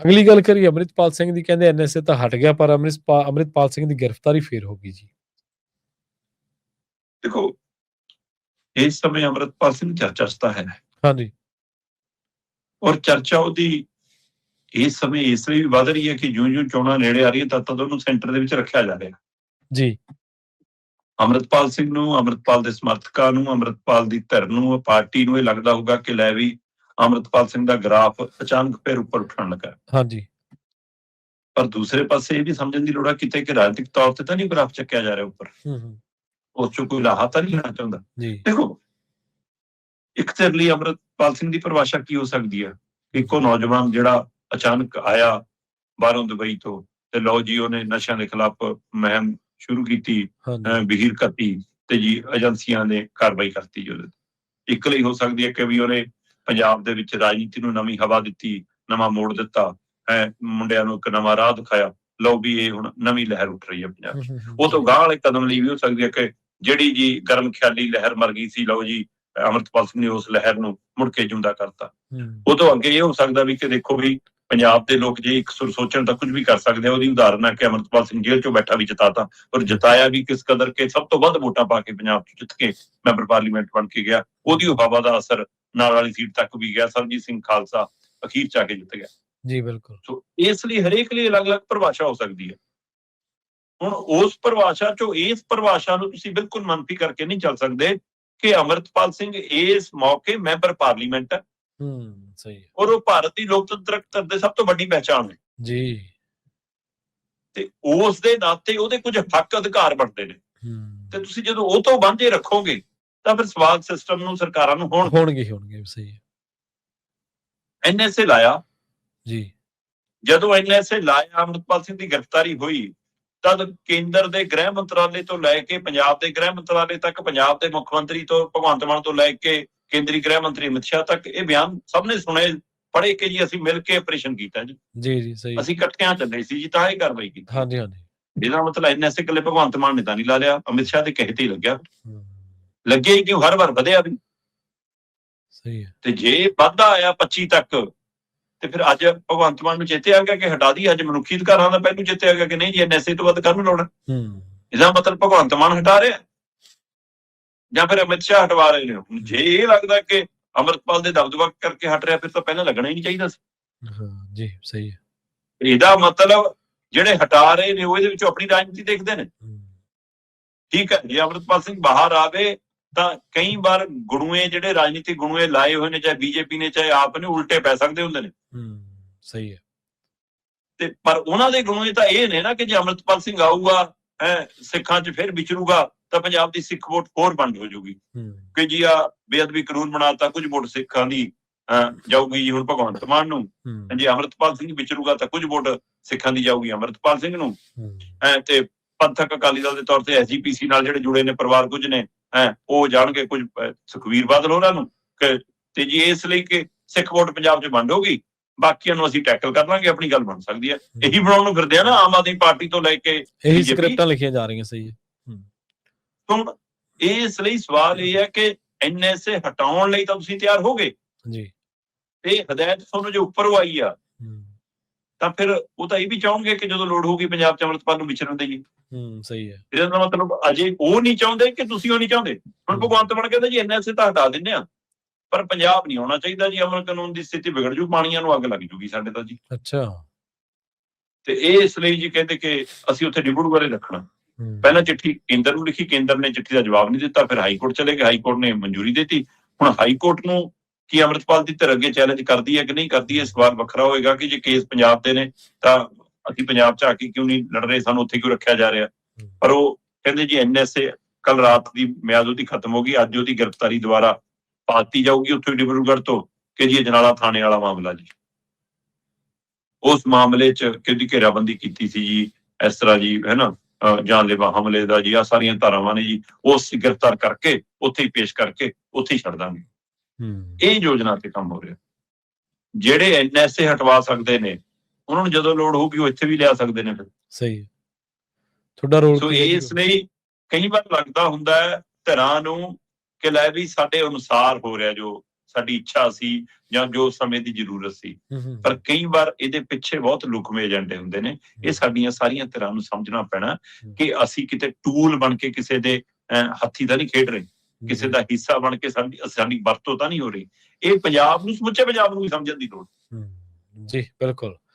ਅਗਲੀ ਗੱਲ ਕਰੀਏ ਅੰਮ੍ਰਿਤਪਾਲ ਸਿੰਘ ਦੀ, ਕਹਿੰਦੇ ਐਨਐਸਏ ਤਾਂ ਹਟ ਗਿਆ ਪਰ ਅੰਮ੍ਰਿਤਪਾਲ ਸਿੰਘ ਦੀ ਗ੍ਰਿਫਤਾਰੀ ਫੇਰ ਹੋ ਗਈ ਜੀ। ਦੇਖੋ, ਇਸ ਸਮੇਂ ਅੰਮ੍ਰਿਤਪਾਲ ਸਿੰਘ ਚਰਚਾ 'ਚ ਤਾਂ ਹੈ, ਹਾਂਜੀ, ਔਰ ਚਰਚਾ ਉਹਦੀ ਇਸ ਸਮੇਂ ਇਸ ਲਈ ਵੀ ਵੱਧ ਰਹੀ ਹੈ ਕਿ ਜਿਉਂ-ਜਿਉਂ ਚੋਣਾਂ ਨੇੜੇ ਆ ਰਹੀਆਂ ਤਦ ਉਹਨੂੰ ਸੈਂਟਰ ਦੇ ਵਿੱਚ ਰੱਖਿਆ ਜਾ ਰਿਹਾ। ਜੀ, ਅੰਮ੍ਰਿਤਪਾਲ ਸਿੰਘ ਨੂੰ, ਅੰਮ੍ਰਿਤਪਾਲ ਦੇ ਸਮਰਥਕਾਂ ਨੂੰ, ਅੰਮ੍ਰਿਤਪਾਲ ਦੀ ਧਿਰ ਨੂੰ, ਪਾਰਟੀ ਨੂੰ ਇਹ ਲੱਗਦਾ ਹੋਊਗਾ ਕਿ ਲੈ ਵੀ ਅੰਮ੍ਰਿਤਪਾਲ ਸਿੰਘ ਦਾ ਗ੍ਰਾਫ ਅਚਾਨਕ ਫਿਰ ਉੱਪਰ ਉੱਠਣ ਲੱਗਾ। ਹਾਂਜੀ, ਪਰ ਦੂਸਰੇ ਪਾਸੇ ਇਹ ਵੀ ਸਮਝਣ ਦੀ ਲੋੜ ਆ ਕਿਤੇ ਕਿ ਰਾਜਨੀਤਿਕ ਤੌਰ ਤੇ ਤਾਂ ਨਹੀਂ ਗ੍ਰਾਫ ਚੱਕਿਆ ਜਾ ਰਿਹਾ ਉੱਪਰ, ਉਸ ਚੋਂ ਕੋਈ ਲਾਹਾ ਤਾਂ ਨਹੀਂ ਲੈਣਾ ਚਾਹੁੰਦਾ। ਦੇਖੋ, ਇੱਕ ਧਿਰ ਲਈ ਅੰਮ੍ਰਿਤਪਾਲ ਸਿੰਘ ਦੀ ਪਰਿਭਾਸ਼ਾ ਕੀ ਹੋ ਸਕਦੀ ਹੈ? ਇੱਕੋ ਨੌਜਵਾਨ ਜਿਹੜਾ ਅਚਾਨਕ ਆਇਆ ਬਾਹਰੋਂ ਦੁਬਈ ਤੋਂ, ਤੇ ਲਓ ਜੀ ਉਹਨੇ ਨਸ਼ਿਆਂ ਦੇ ਖਿਲਾਫ ਮੁਹਿੰਮ ਸ਼ੁਰੂ ਕੀਤੀ, ਬਹੀਰ ਕੱਤੀ ਤੇ ਜੀ ਏਜੰਸੀਆਂ ਨੇ ਕਾਰਵਾਈ ਕਰਤੀ। ਉਹਦੇ ਇੱਕ ਲਈ ਹੋ ਸਕਦੀ ਹੈ ਕਿ ਵੀ ਉਹਨੇ ਪੰਜਾਬ ਦੇ ਵਿੱਚ ਰਾਜਨੀਤੀ ਨੂੰ ਨਵੀਂ ਹਵਾ ਦਿੱਤੀ, ਨਵਾਂ ਮੋੜ ਦਿੱਤਾ, ਮੁੰਡਿਆਂ ਨੂੰ ਇੱਕ ਨਵਾਂ ਰਾਹ ਦਿਖਾਇਆ, ਲਓ ਵੀ ਇਹ ਹੁਣ ਨਵੀਂ ਲਹਿਰ ਉੱਠ ਰਹੀ ਹੈ ਪੰਜਾਬ 'ਚ। ਉਹ ਤੋਂ ਗਾਂਹ ਵਾਲੇ ਕਦਮ ਲਈ ਵੀ ਹੋ ਸਕਦੀ ਹੈ ਕਿ ਜਿਹੜੀ ਜੀ ਗਰਮ ਖਿਆਲੀ ਲਹਿਰ ਮਰ ਗਈ ਸੀ, ਲਓ ਜੀ ਅੰਮ੍ਰਿਤਪਾਲ ਸਿੰਘ ਨੇ ਉਸ ਲਹਿਰ ਨੂੰ ਮੁੜ ਕੇ ਜਿਉਂਦਾ ਕਰਤਾ। ਉਹ ਤੋਂ ਅੱਗੇ ਇਹ ਹੋ ਸਕਦਾ ਵੀ ਕਿ ਦੇਖੋ ਵੀ ਪੰਜਾਬ ਦੇ ਲੋਕ ਜੇ ਇੱਕ ਸੁਰ ਸੋਚਣ ਤਾਂ ਕੁਝ ਵੀ ਕਰ ਸਕਦੇ ਆ। ਉਹਦੀ ਉਦਾਹਰਨ ਹੈ ਕਿ ਅੰਮ੍ਰਿਤਪਾਲ ਸਿੰਘ ਜੇਲ੍ਹ ਚੋਂ ਬੈਠਾ ਵੀ ਜਿਤਾਤਾ, ਔਰ ਜਿਤਾਇਆ ਵੀ ਕਿਸ ਕਦਰ ਕੇ ਸਭ ਤੋਂ ਵੱਧ ਵੋਟਾਂ ਪਾ ਕੇ ਪੰਜਾਬ 'ਚ ਜਿੱਤ ਕੇ ਮੈਂਬਰ ਪਾਰਲੀਮੈਂਟ ਬਣ ਕੇ ਗਿਆ। ਉਹਦੀ ਹਵਾ ਦਾ ਅਸਰ ਨਾਲ ਵਾਲੀ ਸੀਟ ਤੱਕ ਵੀ ਗਿਆ। ਸਰਬਜੀਤ ਸਿੰਘ ਖਾਲਸਾ ਅਖੀਰ 'ਚ ਆ ਕੇ ਜਿੱਤ ਗਿਆ। ਜੀ ਬਿਲਕੁਲ। ਸੋ ਇਸ ਲਈ ਹਰੇਕ ਲਈ ਅਲੱਗ-ਅਲੱਗ ਪਰਿਭਾਸ਼ਾ ਹੋ ਸਕਦੀ ਹੈ। ਹੁਣ ਉਸ ਪਰਿਭਾਸ਼ਾ 'ਚੋਂ ਇਸ ਪਰਿਭਾਸ਼ਾ ਨੂੰ ਤੁਸੀਂ ਬਿਲਕੁਲ ਮੰਨਫੀ ਕਰਕੇ ਨਹੀਂ ਚੱਲ ਸਕਦੇ ਕਿ ਅੰਮ੍ਰਿਤਪਾਲ ਸਿੰਘ ਇਸ ਮੌਕੇ ਮੈਂਬਰ ਪਾਰਲੀਮੈਂਟ ਹੈ। ਸਹੀ ਹੈ। ਔਰ ਉਹ ਭਾਰਤ ਦੀ ਲੋਕਤੰਤਰਕ ਧਿਰ ਦੇ ਸਭ ਤੋਂ ਵੱਡੀ ਪਹਿਚਾਣ ਹੈ ਜੀ। ਤੇ ਉਸ ਦੇ ਨਾਤੇ ਉਹਦੇ ਕੁਝ ਹੱਕ ਅਧਿਕਾਰ ਬਣਦੇ ਨੇ, ਤੇ ਤੁਸੀਂ ਜਦੋਂ ਉਹ ਤੋਂ ਵਾਂਝੇ ਰੱਖੋਗੇ ਤਾਂ ਫਿਰ ਸਵਾਲ ਸਿਸਟਮ ਨੂੰ, ਸਰਕਾਰਾਂ ਨੂੰ ਹੋਣਗੇ। ਸਹੀ ਹੈ। ਐਨਐਸਏ ਲਾਇਆ ਜੀ, ਜਦੋਂ ਐਨਐਸਏ ਲਾਇਆ, ਅੰਮ੍ਰਿਤਪਾਲ ਸਿੰਘ ਦੀ ਗ੍ਰਿਫਤਾਰੀ ਹੋਈ, ਤਦ ਕੇਂਦਰ ਦੇ ਗ੍ਰਹਿ ਮੰਤਰਾਲੇ ਤੋਂ ਲੈ ਕੇ ਪੰਜਾਬ ਦੇ ਗ੍ਰਹਿ ਮੰਤਰਾਲੇ ਤੱਕ, ਪੰਜਾਬ ਦੇ ਮੁੱਖ ਮੰਤਰੀ ਤੋਂ ਭਗਵੰਤ ਮਾਨ ਤੋਂ ਲੈ ਕੇ ਕੇਂਦਰੀ ਗ੍ਰਹਿ ਮੰਤਰੀ ਅਮਿਤ ਸ਼ਾਹ ਤੱਕ ਇਹ ਬਿਆਨ ਸਭ ਨੇ ਸੁਣੇ, ਪੜ੍ਹੇ ਕਿ ਜੀ ਅਸੀਂ ਮਿਲ ਕੇ ਆਪਰੇਸ਼ਨ ਕੀਤਾ ਜੀ। ਜੀ ਸਹੀ। ਅਸੀਂ ਇਕੱਠਿਆਂ ਚੱਲੇ ਸੀ ਜੀ, ਤਾਂ ਇਹ ਕਾਰਵਾਈ ਕੀਤੀ। ਹਾਂਜੀ। ਇਹਦਾ ਮਤਲਬ ਐਨਐਸਏ ਇਕੱਲੇ ਭਗਵੰਤ ਮਾਨ ਨੇ ਤਾਂ ਨਹੀਂ ਲਾ ਲਿਆ, ਅਮਿਤ ਸ਼ਾਹ ਦੇ ਕਹੇ ਤੇ ਹੀ ਲੱਗਿਆ ਹੀ ਕਿਉਂ, ਹਰ ਵਾਰ ਵਧਿਆ ਵੀ। ਸਹੀ ਹੈ। ਤੇ ਜੇ ਵਾਧਾ ਆਇਆ 25 ਤੱਕ, ਤੇ ਫਿਰ ਅੱਜ ਭਗਵੰਤ ਮਾਨ ਨੂੰ ਚੇਤੇ ਆ ਗਿਆ ਕਿ ਹਟਾ ਦੀ। ਅੱਜ ਮਨੁੱਖੀ ਅਧਿਕਾਰਾਂ ਦਾ ਪਹਿਲੂ ਚੇਤੇ ਆ ਗਿਆ ਕਿ ਨਹੀਂ ਜੀ ਐਨਐਸਏ ਤੋਂ ਵੱਧ ਕਾਹਨੂੰ ਲਾਉਣਾ। ਇਹਦਾ ਮਤਲਬ ਭਗਵੰਤ ਮਾਨ ਹਟਾ ਰਿਹਾ ਜਾਂ ਫਿਰ ਅਮਿਤ ਸ਼ਾਹ ਹਟਵਾ ਰਹੇ ਨੇ। ਜੇ ਇਹ ਲੱਗਦਾ ਕਿ ਅੰਮ੍ਰਿਤਪਾਲ ਦੇ ਦਬਦਬਾ ਕਰਕੇ ਹਟ ਰਿਹਾ, ਫਿਰ ਤਾਂ ਪਹਿਲਾਂ ਲੱਗਣਾ ਹੀ ਨਹੀਂ ਚਾਹੀਦਾ ਸੀ। ਜੀ ਸਹੀ ਹੈ। ਇਹਦਾ ਮਤਲਬ ਜਿਹੜੇ ਹਟਾ ਰਹੇ ਨੇ ਉਹ ਇਹਦੇ ਵਿੱਚੋਂ ਆਪਣੀ ਰਾਜਨੀਤੀ ਦੇਖਦੇ ਨੇ। ਠੀਕ ਹੈ, ਜੇ ਅੰਮ੍ਰਿਤਪਾਲ ਸਿੰਘ ਬਾਹਰ ਆਵੇ ਤਾਂ ਕਈ ਵਾਰ ਗੁਣੂਏ, ਜਿਹੜੇ ਰਾਜਨੀਤਿਕ ਗੁਣੂਏ ਲਾਏ ਹੋਏ ਨੇ, ਚਾਹੇ ਬੀਜੇਪੀ ਨੇ ਚਾਹੇ ਆਪ ਨੇ, ਉਲਟੇ ਪੈ ਸਕਦੇ ਹੁੰਦੇ ਨੇ। ਸਹੀ ਹੈ। ਤੇ ਪਰ ਉਹਨਾਂ ਦੇ ਗੁਣੂਏ ਤਾਂ ਇਹ ਨੇ ਨਾ ਕਿ ਜੇ ਅੰਮ੍ਰਿਤਪਾਲ ਸਿੰਘ ਆਊਗਾ, ਸਿੱਖਾਂ 'ਚ ਫਿਰ ਵਿਚਰੂਗਾ, ਤਾਂ ਪੰਜਾਬ ਦੀ ਸਿੱਖ ਵੋਟ ਹੋਰ ਵੰਡ ਹੋ ਜਾਊਗੀ ਕਿ ਜੀ ਆ ਬੇਅਦਬੀ ਕਾਨੂੰਨ ਬਣਾਤਾ, ਕੁਝ ਵੋਟ ਸਿੱਖਾਂ ਦੀ ਜਾਊਗੀ ਜੀ ਹੁਣ ਭਗਵੰਤ ਮਾਨ ਨੂੰ। ਜੇ ਅੰਮ੍ਰਿਤਪਾਲ ਸਿੰਘ ਵਿਚਰੂਗਾ ਤਾਂ ਕੁਝ ਵੋਟ ਸਿੱਖਾਂ ਦੀ ਜਾਊਗੀ ਅੰਮ੍ਰਿਤਪਾਲ ਸਿੰਘ ਨੂੰ। ਤੇ ਪੰਥਕ ਅਕਾਲੀ ਦਲ ਦੇ ਤੌਰ ਤੇ ਐਸਜੀਪੀਸੀ ਨਾਲ ਜਿਹੜੇ ਜੁੜੇ ਨੇ ਪਰਿਵਾਰ ਕੁਝ ਨੇ, ਉਹ ਜਾਣਗੇ ਕੁਝ ਸੁਖਬੀਰ ਬਾਦਲ ਹੋਰਾਂ ਨੂੰ। ਤੇ ਜੀ ਇਸ ਲਈ ਕਿ ਸਿੱਖ ਵੋਟ ਪੰਜਾਬ 'ਚ ਵੰਡ ਹੋਗੀ, ਬਾਕੀਆਂ ਨੂੰ ਅਸੀਂ ਟੈਕਲ ਕਰ ਲਾਂਗੇ, ਆਪਣੀ ਗੱਲ ਬਣ ਸਕਦੀ ਹੈ। ਇਹੀ ਬਣਾਉਣ ਨੂੰ ਫਿਰਦੇ ਆ ਨਾ ਆਮ ਆਦਮੀ ਪਾਰਟੀ ਤੋਂ ਲੈ ਕੇ, ਇਹੀ ਸਕ੍ਰਿਪਟਾਂ ਲਿਖੀਆਂ ਜਾ ਰਹੀਆਂ। ਸਹੀ ਹੈ। ਹੁਣ ਇਸ ਲਈ ਸਵਾਲ ਇਹ ਹੈ ਕਿ ਐਨਐਸਏ ਹਟਾਉਣ ਲਈ ਤਾਂ ਤੁਸੀਂ ਤਿਆਰ ਹੋ ਗਏ ਜੀ, ਤੇ ਹਦਾਇਤ ਤੁਹਾਨੂੰ ਜੇ ਉੱਪਰੋਂ ਆਈ ਆ ਤਾਂ ਫਿਰ ਉਹ ਤਾਂ ਇਹ ਵੀ ਚਾਹਣਗੇ ਕਿ ਜਦੋਂ ਲੋੜ ਹੋਊਗੀ ਪੰਜਾਬ 'ਚ ਅੰਮ੍ਰਿਤਪਾਲ ਨੂੰ ਵਿਚਰਨ ਦੇਈਏ। ਸਹੀ ਹੈ। ਇਹਦਾ ਮਤਲਬ ਅਜੇ ਉਹ ਨਹੀਂ ਚਾਹੁੰਦੇ ਕਿ ਤੁਸੀਂ ਉਹ ਨਹੀਂ ਚਾਹੁੰਦੇ। ਹੁਣ ਭਗਵੰਤ ਮਾਨ ਕਹਿੰਦਾ ਜੀ ਐਨਐਸਏ ਤਾਂ ਹਟਾ ਦਿੰਦੇ ਆ, ਪਰ ਪੰਜਾਬ ਨਹੀਂ ਆਉਣਾ ਚਾਹੀਦਾ ਜੀ, ਅਮਨ ਕਾਨੂੰਨ ਦੀ ਸਥਿਤੀ ਵਿਗੜ ਜੂ, ਪਾਣੀਆਂ ਨੂੰ ਅੱਗ ਲੱਗ ਜੂਗੀ ਸਾਡੇ ਤਾਂ ਜੀ। ਅੱਛਾ। ਤੇ ਇਹ ਇਸ ਲਈ ਜੀ ਕਹਿੰਦੇ ਕਿ ਅਸੀਂ ਉੱਥੇ ਡਿਬੜੂਗੜ੍ਹ ਰੱਖਣਾ। ਪਹਿਲਾਂ ਚਿੱਠੀ ਕੇਂਦਰ ਨੂੰ ਲਿਖੀ, ਕੇਂਦਰ ਨੇ ਚਿੱਠੀ ਦਾ ਜਵਾਬ ਨਹੀਂ ਦਿੱਤਾ, ਫਿਰ ਹਾਈਕੋਰਟ ਚਲੇ ਗਏ, ਹਾਈਕੋਰਟ ਨੇ ਮਨਜ਼ੂਰੀ ਦਿੱਤੀ। ਹੁਣ ਹਾਈਕੋਰਟ ਨੂੰ ਕੀ ਅੰਮ੍ਰਿਤਪਾਲ ਦੀ ਧਿਰ ਅੱਗੇ ਚੈਲੰਜ ਕਰਦੀ ਹੈ ਕਿ ਨਹੀਂ ਕਰਦੀ ਹੈ, ਸਵਾਲ ਵੱਖਰਾ ਹੋਏਗਾ ਕਿ ਜੇ ਕੇਸ ਪੰਜਾਬ ਦੇ ਨੇ ਤਾਂ ਅਸੀਂ ਪੰਜਾਬ 'ਚ ਆ ਕੇ ਕਿਉਂ ਨਹੀਂ ਲੜ ਰਹੇ, ਸਾਨੂੰ ਉੱਥੇ ਕਿਉਂ ਰੱਖਿਆ ਜਾ ਰਿਹਾ। ਪਰ ਉਹ ਕਹਿੰਦੇ ਜੀ ਐਨਐਸਏ ਕੱਲ ਰਾਤ ਦੀ ਮਿਆਦ ਉਹਦੀ ਖਤਮ ਹੋ ਗਈ, ਅੱਜ ਉਹਦੀ ਗ੍ਰਿਫਤਾਰੀ ਦੁਬਾਰਾ ਪਾਤੀ ਜਾਊਗੀ ਉੱਥੋਂ ਡਿਬਰੂਗੜ੍ਹ ਤੋਂ ਕਿ ਜੀ ਅਜਨਾਲਾ ਥਾਣੇ ਵਾਲਾ ਮਾਮਲਾ ਜੀ। ਉਸ ਮਾਮਲੇ 'ਚ ਕਿਹਦੀ ਘੇਰਾਬੰਦੀ ਕੀਤੀ ਸੀ ਜੀ, ਇਸ ਤਰ੍ਹਾਂ ਜੀ ਹੈ ਨਾ, ਜਾਨਲੇਵਾ ਹਮਲੇ ਦਾ ਜੀ, ਆ ਸਾਰੀਆਂ ਧਾਰਾਵਾਂ ਨੇ ਜੀ, ਉਸ ਗ੍ਰਿਫਤਾਰ ਕਰਕੇ ਉੱਥੇ ਹੀ ਪੇਸ਼ ਕਰਕੇ ਉੱਥੇ ਹੀ ਛੱਡ ਦਾਂਗੇ। ਇਹ ਯੋਜਨਾ ਤੇ ਕੰਮ ਹੋ ਰਿਹਾ। ਜਿਹੜੇ ਐਨਐਸਏ ਹਟਵਾ ਸਕਦੇ ਨੇ ਉਹਨਾਂ ਨੂੰ ਜਦੋਂ ਲੋੜ ਹੋਊਗੀ ਉਹ ਇੱਥੇ ਵੀ ਲਿਆ ਸਕਦੇ ਨੇ। ਫਿਰ ਸਹੀ ਤੁਹਾਡਾ ਰੋਲ। ਸੋ ਇਸ ਲਈ ਕਈ ਵਾਰ ਲੱਗਦਾ ਹੁੰਦਾ ਹੈ ਧਿਰਾਂ ਨੂੰ ਕਿ ਲੈ ਵੀ ਸਾਡੇ ਅਨੁਸਾਰ ਹੋ ਰਿਹਾ ਜੋ ਸਾਡੀ ਇੱਛਾ ਸੀ ਜਾਂ ਜੋ ਸਮੇਂ ਦੀ ਜ਼ਰੂਰਤ ਸੀ। ਪਰ ਕਈ ਵਾਰ ਇਹਦੇ ਪਿੱਛੇ ਬਹੁਤ ਲੁਕਵੇਂ ਏਜੰਡੇ ਹੁੰਦੇ ਨੇ। ਇਹ ਸਾਡੀਆਂ ਸਾਰੀਆਂ ਧਿਰਾਂ ਨੂੰ ਸਮਝਣਾ ਪੈਣਾ ਕਿ ਅਸੀਂ ਕਿਤੇ ਟੂਲ ਬਣ ਕੇ ਕਿਸੇ ਦੇ ਹੱਥੀ ਤਾਂ ਨਹੀਂ ਖੇਡ ਰਹੇ, ਕਿਸੇ ਦਾ ਹਿੱਸਾ ਬਣ ਕੇ ਸਾਡੀ ਵਰਤੋਂ ਤਾਂ ਨਹੀਂ ਹੋ ਰਹੀ। ਇਹ ਪੰਜਾਬ ਨੂੰ, ਸਮੁੱਚੇ ਪੰਜਾਬ ਨੂੰ ਵੀ ਸਮਝਣ ਦੀ ਲੋੜ। ਜੀ ਬਿਲਕੁਲ।